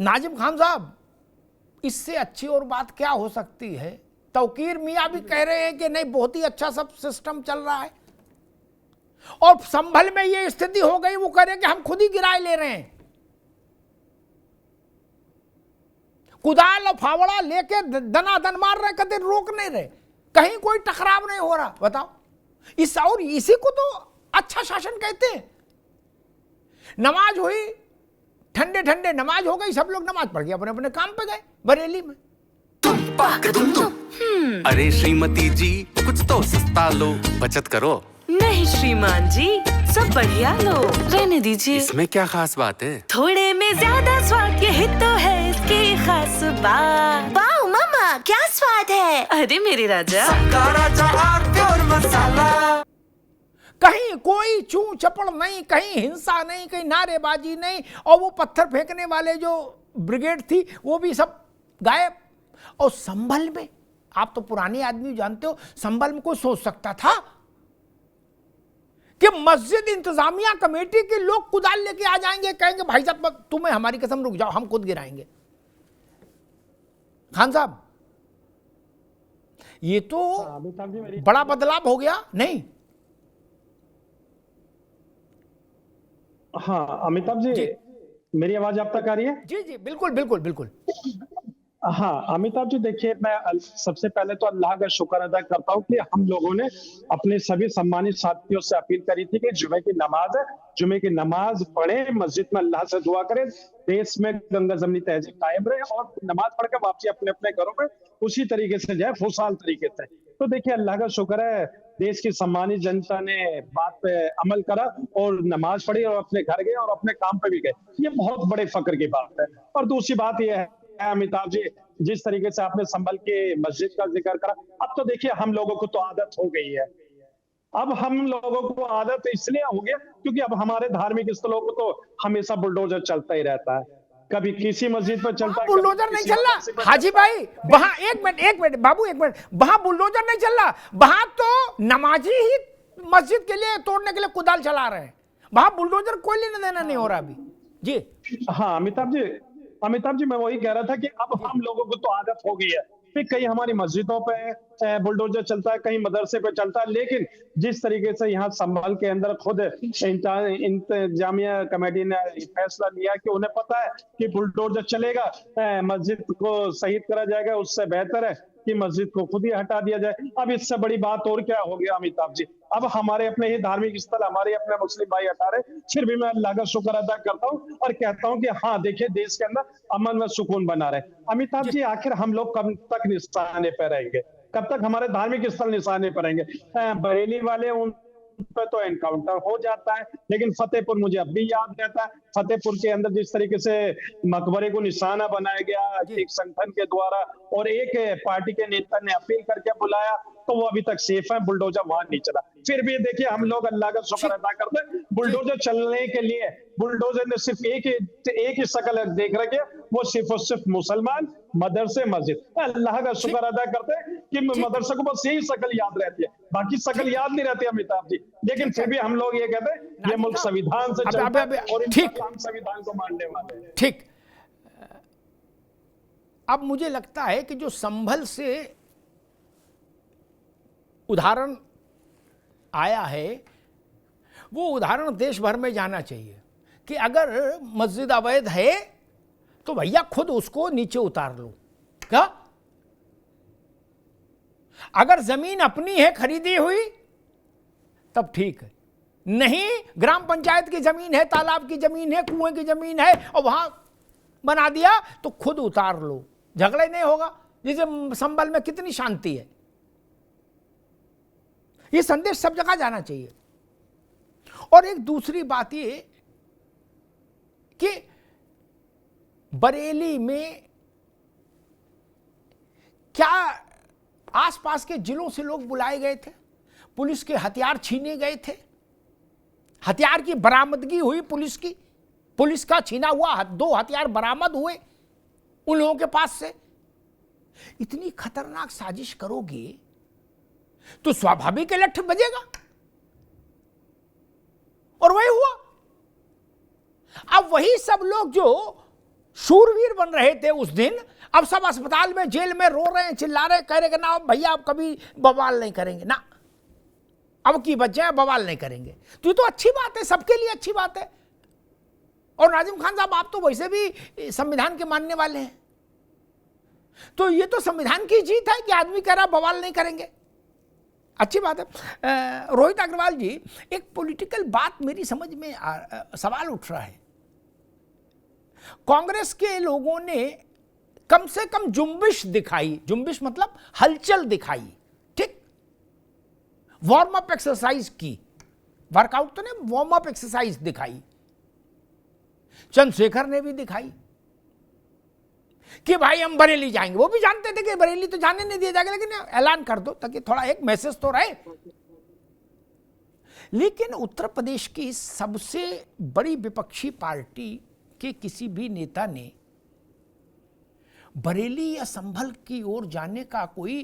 नाजिम खान साहब, इससे अच्छी और बात क्या हो सकती है? तौकीर मियां भी कह रहे हैं कि नहीं, बहुत ही अच्छा सब सिस्टम चल रहा है, और संभल में ये स्थिति हो गई, वो कह रहे हैं कि हम खुद ही किराए ले रहे हैं, कुदाल और फावड़ा लेके दनादन मार रहे, कभी रोक नहीं रहे, कहीं कोई टकराव नहीं हो रहा। बताओ, इस और इसी को तो अच्छा शासन कहते हैं। नमाज हुई, ठंडे ठंडे नमाज हो गई, सब लोग नमाज पढ़ के अपने अपने काम पे गए बरेली में। अरे श्रीमती जी, कुछ तो सस्ता लो, बचत करो। नहीं श्रीमान जी, सब बढ़िया लो, रहने दीजिए। इसमें क्या खास बात है? थोड़े में ज्यादा स्वाद, यही तो है इसकी खास बात। वाह मामा, क्या स्वाद है। अरे मेरे राजा, प्योर मसाला। कहीं कोई चू चपड़ नहीं, कहीं हिंसा नहीं, कहीं नारेबाजी नहीं, और वो पत्थर फेंकने वाले जो ब्रिगेड थी वो भी सब गायब। और संभल में, आप तो पुराने आदमी जानते हो, संभल में कोई सोच सकता था कि मस्जिद इंतजामिया कमेटी के लोग कुदाल लेके आ जाएंगे, कहेंगे भाई साहब तुम्हें हमारी कसम, रुक जाओ, हम खुद गिराएंगे। खान साहब, ये तो बड़ा बदलाव हो गया नहीं? हाँ अमिताभ जी, मेरी आवाज आप तक आ रही है? जी जी, बिल्कुल बिल्कुल बिल्कुल। हाँ अमिताभ जी, देखिए मैं सबसे पहले तो अल्लाह का शुक्र अदा करता हूँ कि हम लोगों ने अपने सभी सम्मानित साथियों से अपील करी थी कि जुमे की नमाज है, जुमे की नमाज पढ़े, मस्जिद में अल्लाह से दुआ करें, देश में गंगा जमनी तहजीब कायम रहे, और नमाज पढ़ के वापसी अपने अपने घरों में उसी तरीके से जाए, खुशहाल तरीके से। तो देखिए अल्लाह का शुक्र है, देश की सम्मानित जनता ने बात पे अमल करा और नमाज पढ़ी और अपने घर गए और अपने काम पे भी गए। ये बहुत बड़े फक्र की बात है। और दूसरी बात यह है अमिताभ जी, जिस तरीके से आपने संभल के मस्जिद का जिक्र करा, अब तो देखिए हम लोगों को तो आदत हो गई है। अब हम लोगों को आदत इसलिए हो गया क्योंकि अब हमारे धार्मिक स्थलों को तो हमेशा बुलडोजर चलता ही रहता है, कभी किसी मस्जिद पर चलता है, बुलडोजर नहीं चल रहा हाजी भाई वहां। एक मिनट बाबू, एक मिनट, वहां बुलडोजर नहीं चल रहा, वहां तो नमाजी ही मस्जिद के लिए तोड़ने के लिए कुदाल चला रहे हैं, वहां बुलडोजर कोई लेना देना नहीं हो रहा अभी जी। हाँ अमिताभ जी मैं वही कह रहा था कि अब हम लोगों को तो आदत हो गई है, फिर कहीं हमारी मस्जिदों पे बुलडोजर चलता है, कहीं मदरसे पे चलता है, लेकिन जिस तरीके से यहाँ संभल के अंदर खुद इंतजामिया कमेटी ने फैसला लिया कि उन्हें पता है कि बुलडोजर चलेगा, मस्जिद को शहीद करा जाएगा, उससे बेहतर है कि मस्जिद को खुद ही हटा दिया जाए। अब इससे बड़ी बात और क्या हो गया अमिताभ जी? अब हमारे अपने ही धार्मिक स्थल, हमारे अपने मुस्लिम भाई हटा रहे, फिर भी मैं अल्लाह का शुक्र अदा करता हूँ और कहता हूँ कि हाँ देखिए, देश के अंदर अमन व सुकून बना रहे। अमिताभ जी, आखिर हम लोग कब तक निशाने पे रहेंगे? कब तक हमारे धार्मिक स्थल निशाने पर रहेंगे? बरेली वाले उन पे तो एनकाउंटर हो जाता है, लेकिन फतेहपुर मुझे अब भी याद रहता है, फतेहपुर के अंदर जिस तरीके से मकबरे को निशाना बनाया गया एक संगठन के द्वारा, और एक पार्टी के नेता ने अपील करके बुलाया, तो वो अभी तक सेफ है, बुलडोजर वहां नहीं चला। फिर भी देखिए हम लोग अल्लाह का शुक्र अदा करते हैं, बुलडोजर चलने के लिए बुलडोजर ने सिर्फ एक ही शक्ल देख रखी है, वो सिर्फ और सिर्फ मुसलमान, मदरसे, मस्जिद। अल्लाह का शुक्र अदा करते हैं कि मदरसे को बस यही शक्ल याद रहती है, बाकी शक्ल याद नहीं रहती अमिताभ जी, लेकिन फिर भी हम लोग ये कहते हैं ये मुल्क संविधान से चलता है और हम संविधान को मानने वाले हैं। ठीक, अब मुझे लगता है कि जो संभल से उदाहरण आया है, वो उदाहरण देश भर में जाना चाहिए कि अगर मस्जिद अवैध है तो भैया खुद उसको नीचे उतार लो। क्या? अगर जमीन अपनी है, खरीदी हुई, तब ठीक है, नहीं ग्राम पंचायत की जमीन है, तालाब की जमीन है, कुएं की जमीन है और वहां बना दिया, तो खुद उतार लो, झगड़ा नहीं होगा। जैसे संभल में कितनी शांति है। ये संदेश सब जगह जाना चाहिए। और एक दूसरी बात ये कि बरेली में क्या आसपास के जिलों से लोग बुलाए गए थे, पुलिस के हथियार छीने गए थे, हथियार की बरामदगी हुई, पुलिस का छीना हुआ 2 हथियार बरामद हुए उन लोगों के पास से। इतनी खतरनाक साजिश करोगे तो स्वाभाविक इलेक्ट बजेगा, और वही हुआ। अब वही सब लोग जो शूरवीर बन रहे थे उस दिन, अब सब अस्पताल में, जेल में रो रहे हैं, चिल्ला रहे, कह रहे कि ना भैया अब कभी बवाल नहीं करेंगे, ना अब की बच्चे हैं, बवाल नहीं करेंगे। तो ये तो अच्छी बात है, सबके लिए अच्छी बात है। और नाजिम खान साहब, आप तो वैसे भी संविधान के मानने वाले हैं, तो ये तो संविधान की जीत है कि आदमी कह रहा बवाल नहीं करेंगे, अच्छी बात है। रोहित अग्रवाल जी, एक पॉलिटिकल बात मेरी समझ में सवाल उठ रहा है। कांग्रेस के लोगों ने कम से कम जुम्बिश दिखाई, जुम्बिश मतलब हलचल दिखाई, ठीक, वार्म अप एक्सरसाइज की, वर्कआउट तो नहीं, वार्म अप एक्सरसाइज दिखाई। चंद्रशेखर ने भी दिखाई कि भाई हम बरेली जाएंगे। वो भी जानते थे कि बरेली तो जाने नहीं दिया जाएगा, लेकिन ऐलान कर दो ताकि थोड़ा एक मैसेज तो रहे। लेकिन उत्तर प्रदेश की सबसे बड़ी विपक्षी पार्टी के किसी भी नेता ने बरेली या संभल की ओर जाने का कोई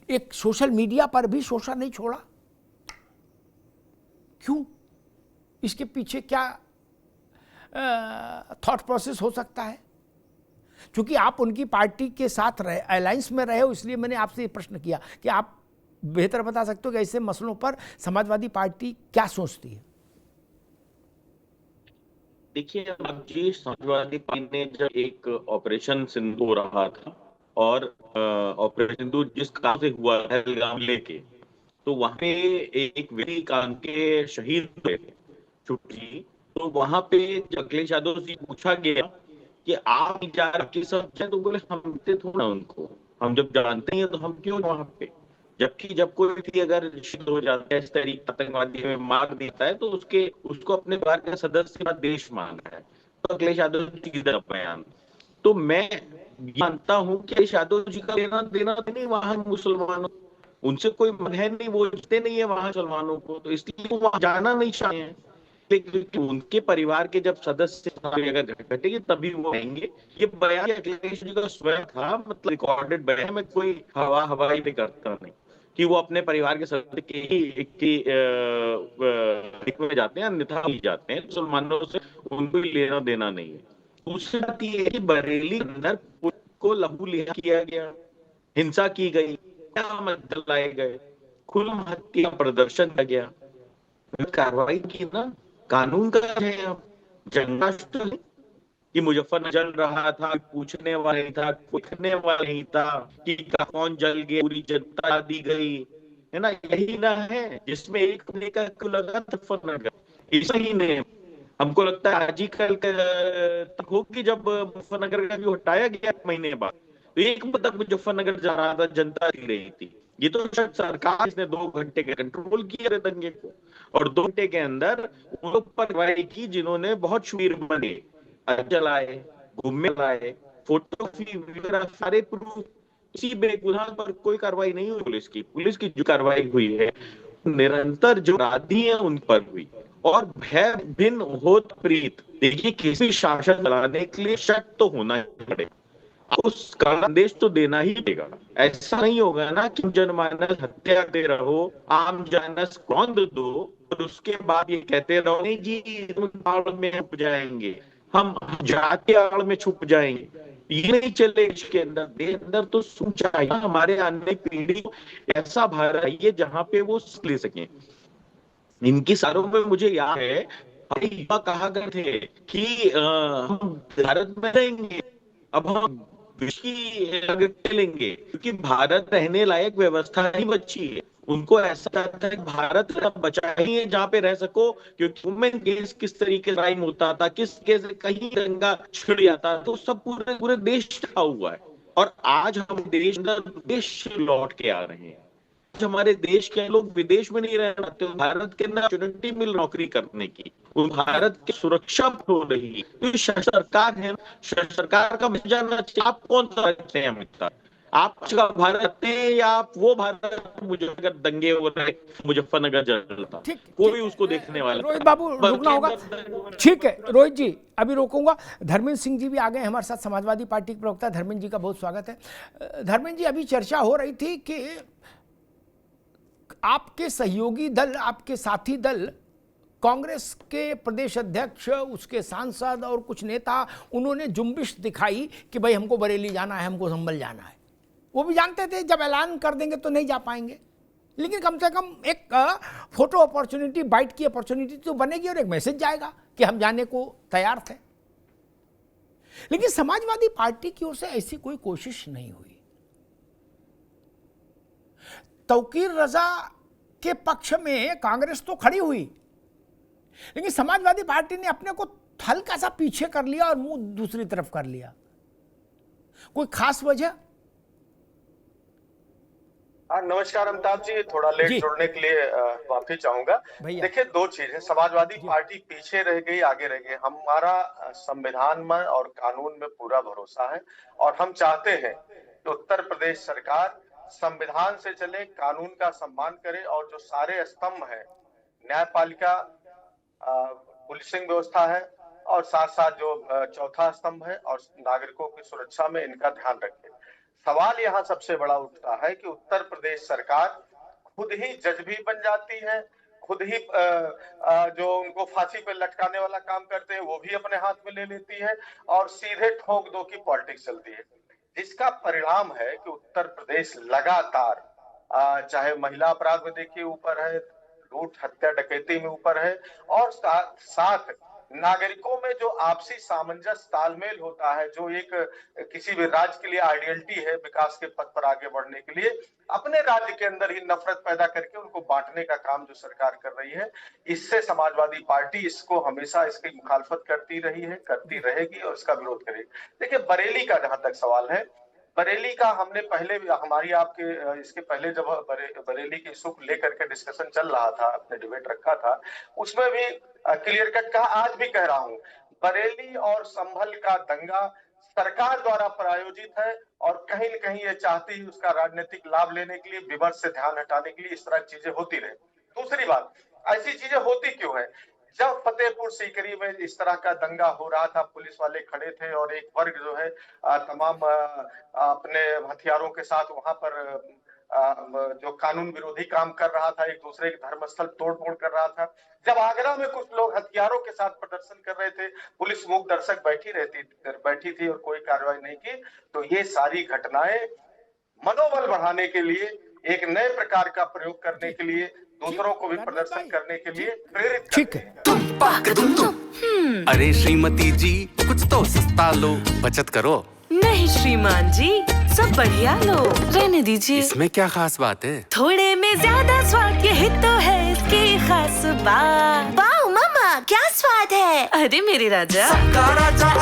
एक सोशल मीडिया पर भी शोषा नहीं छोड़ा। क्यों? इसके पीछे क्या थॉट प्रोसेस हो सकता है? क्योंकि आप उनकी पार्टी के साथ रहे, अलायंस में रहे हो, इसलिए मैंने आपसे ये प्रश्न किया कि आप बेहतर बता सकते हो कि ऐसे मसलों पर समाजवादी पार्टी क्या सोचती है। देखिए अब जी, समाजवादी पार्टी ने जब एक ऑपरेशन सिंधु हो रहा था और ऑपरेशन सिंधु जिस काम से हुआ पहलगाम लेके, तो वहां पे एक व्यक्ति काम के शहीद हुए थे छुट्टी, तो वहां पे जब अखिलेश यादव से पूछा गया कि आप जा रहे सब, तो बोले हम थोड़ा उनको, हम जब जानते हैं तो हम क्यों वहां पे, जबकि जब कोई भी अगर शहीद हो जाता है इस तरीके आतंकवादी में मार देता है तो उसको अपने परिवार के सदस्य का देश मानना है। तो अखिलेश यादव जी का बयान, तो मैं मानता हूँ कि अखिलेश यादव जी का लेना देना नहीं वहां मुसलमानों, उनसे कोई मन है नहीं, वो जीते नहीं है वहां मुसलमानों को, तो इसलिए वो वहां जाना नहीं चाहे। लेकिन उनके परिवार के जब सदस्य अगर घटेगी तभी वो आएंगे। ये बयान अखिलेश जी का स्वयं था, मतलब रिकॉर्डेड बयान में, कोई हवाई नहीं करता नहीं कि वो अपने परिवार के सदस्य के ही में जाते हैं, अन्यथा नहीं जाते हैं, मुसलमानों से उनको लेना देना नहीं है। दूसरी बात ये है कि बरेली अंदर को लहू लिहा किया गया, हिंसा की गई, क्या लाए गए, खुल्म हत्या प्रदर्शन किया गया, कार्रवाई की ना, कानून का है। अब जंगाष्ट्र कि मुजफ्फरनगर जल रहा था, पूछने वाला नहीं था, पूछने वाला नहीं था कि कौन जल गया, पूरी जनता दी गई है ना, यही ना है जिसमें एक महीने का क्यों लगा मुजफ्फरनगर, इस महीने हमको लगता है आज ही कल तक होगी जब मुजफ्फरनगर का भी हटाया गया 1 महीने बाद, तो 1 तक मुजफ्फरनगर जा रहा था, जनता दी रही थी। ये तो शायद सरकार इसने 2 घंटे के कंट्रोल किया दंगे को, और 2 घंटे के अंदर उन लोग पर कार्रवाई की जिन्होंने बहुत शूर बने, चलाए, घूमे लाए, फोटोग्राफी वगैरह सारे प्रूफ, किसी बेगुनाह पर कोई कार्रवाई नहीं हुई। पुलिस की जो कार्रवाई हुई है निरंतर जो अपराधी है उन पर हुई, और भय भिन्न होत प्रीत। देखिए किसी शासन चलाने के लिए शक तो होना ही पड़ेगा, उसका संदेश तो देना ही पड़ेगा। ऐसा नहीं होगा ना कि जनमानस हत्या दे रहो, आम जनमानस कौंध दो और उसके बाद ये कहते रहो नहीं जी आड़ में छुप जाएंगे, हम जाति आड़ में छुप जाएंगे, ये नहीं चले। इसके अंदर तो सोचा हमारे आने पीढ़ी को ऐसा भारत है जहां पे वो ले सके। इनकी सालों में मुझे याद है कहा गए थे कि हम भारत में रहेंगे, अब हम विश्व की खेलेंगे, क्योंकि भारत रहने लायक व्यवस्था नहीं बची है। उनको ऐसा लगता है कि भारत बचा ही है जहाँ पे रह सको, क्योंकि वुमेन केस किस तरीके से क्राइम होता था, किस तरीके से कहीं दंगा छिड़ जाता था, तो सब पूरे देश छा हुआ है। और आज हम देश लौट के आ रहे हैं। आज हमारे देश के लोग विदेश में नहीं रहना चाहते, भारत के अंदर अपॉर्चुनिटी मिल नौकरी करने की, भारत की सुरक्षा हो रही है। तो सरकार है, सरकार का मैसेज आना चाहिए। आप कौन सा रखते हैं अमित शाह, आप भारत है या आप वो भारत मुजफ्फरनगर दंगे हो रहे, मुजफ्फरनगर जलता, कोई उसको देखने वाला। रोहित बाबू रुकना होगा, ठीक है रोहित जी अभी रोकूंगा। धर्मेंद्र सिंह जी भी आ गए हमारे साथ, समाजवादी पार्टी के प्रवक्ता। धर्मेंद्र जी का बहुत स्वागत है। धर्मेंद्र जी, अभी चर्चा हो रही थी कि आपके सहयोगी दल, आपके साथी दल कांग्रेस के प्रदेश अध्यक्ष, उसके सांसद और कुछ नेता, उन्होंने जुम्बिश दिखाई कि भाई हमको बरेली जाना है, हमको संभल जाना है। वो भी जानते थे जब ऐलान कर देंगे तो नहीं जा पाएंगे, लेकिन कम से कम एक फोटो अपॉर्चुनिटी, बाइट की अपॉर्चुनिटी तो बनेगी और एक मैसेज जाएगा कि हम जाने को तैयार थे। लेकिन समाजवादी पार्टी की ओर से ऐसी कोई कोशिश नहीं हुई। तौकीर रजा के पक्ष में कांग्रेस तो खड़ी हुई, लेकिन समाजवादी पार्टी ने अपने को हल्का सा पीछे कर लिया और मुंह दूसरी तरफ कर लिया। कोई खास वजह? नमस्कार अमिताभ जी, थोड़ा लेट जुड़ने के लिए माफी चाहूंगा। देखिए, दो चीजें, समाजवादी पार्टी पीछे रह गई, आगे रह गई। हमारा संविधान में और कानून में पूरा भरोसा है और हम चाहते हैं कि उत्तर प्रदेश सरकार संविधान से चले, कानून का सम्मान करे और जो सारे स्तंभ हैं, न्यायपालिका, पुलिसिंग व्यवस्था है और साथ साथ जो चौथा स्तंभ है और नागरिकों की सुरक्षा में इनका ध्यान रखे। सवाल यहाँ सबसे बड़ा उठता है कि उत्तर प्रदेश सरकार खुद ही जज भी बन जाती है, खुद ही जो उनको फांसी पे लटकाने वाला काम करते हैं वो भी अपने हाथ में ले लेती है और सीधे ठोक दो की पॉलिटिक्स चलती है, जिसका परिणाम है कि उत्तर प्रदेश लगातार चाहे महिला अपराध में देखिए ऊपर है, लूट हत्या डकैती में ऊपर है और साथ नागरिकों में जो आपसी सामंजस्य तालमेल होता है, जो एक किसी भी राज्य के लिए आइडियलिटी है विकास के पथ पर आगे बढ़ने के लिए, अपने राज्य के अंदर ही नफरत पैदा करके उनको बांटने का काम जो सरकार कर रही है, इससे समाजवादी पार्टी इसको हमेशा इसकी मुखालफत करती रही है, करती रहेगी और इसका विरोध करेगी। देखिए, बरेली का जहां तक सवाल है, बरेली का हमने पहले हमारी आपके इसके पहले जब बरेली के इशू को लेकर के डिस्कशन चल रहा था, अपने डिबेट रखा था, उसमें भी क्लियर कट कहा, आज भी कह रहा हूं, बरेली और संभल का दंगा सरकार द्वारा प्रायोजित है और कहीं न कहीं ये चाहती है उसका राजनीतिक लाभ लेने के लिए, विमर्श से ध्यान हटाने के लिए इस तरह चीजें होती रहे। दूसरी बात, ऐसी चीजें होती क्यों है? जब फतेहपुर सीकरी में इस तरह का दंगा हो रहा था, पुलिस वाले खड़े थे और एक वर्ग जो है तमाम अपने हथियारों के साथ वहां पर जो कानून विरोधी काम कर रहा था, एक दूसरे के धर्मस्थल तोड़फोड़ कर रहा था। जब आगरा में कुछ लोग हथियारों के साथ प्रदर्शन कर रहे थे, पुलिस मूक दर्शक बैठी थी और कोई कार्रवाई नहीं की, तो ये सारी घटनाएं मनोबल बढ़ाने के लिए, एक नए प्रकार का प्रयोग करने के लिए, दूसरों को भी प्रदर्शन करने के लिए प्रेरित। ठीक है। अरे श्रीमती जी, कुछ तो सस्ता लो, बचत करो। नहीं श्रीमान जी, सब बढ़िया लो, रहने दीजिए। इसमें क्या खास बात है? थोड़े में ज्यादा स्वाद, यही तो है इसकी खास बात। वाह मम्मा, क्या स्वाद है। अरे मेरे राजा, सबका राजा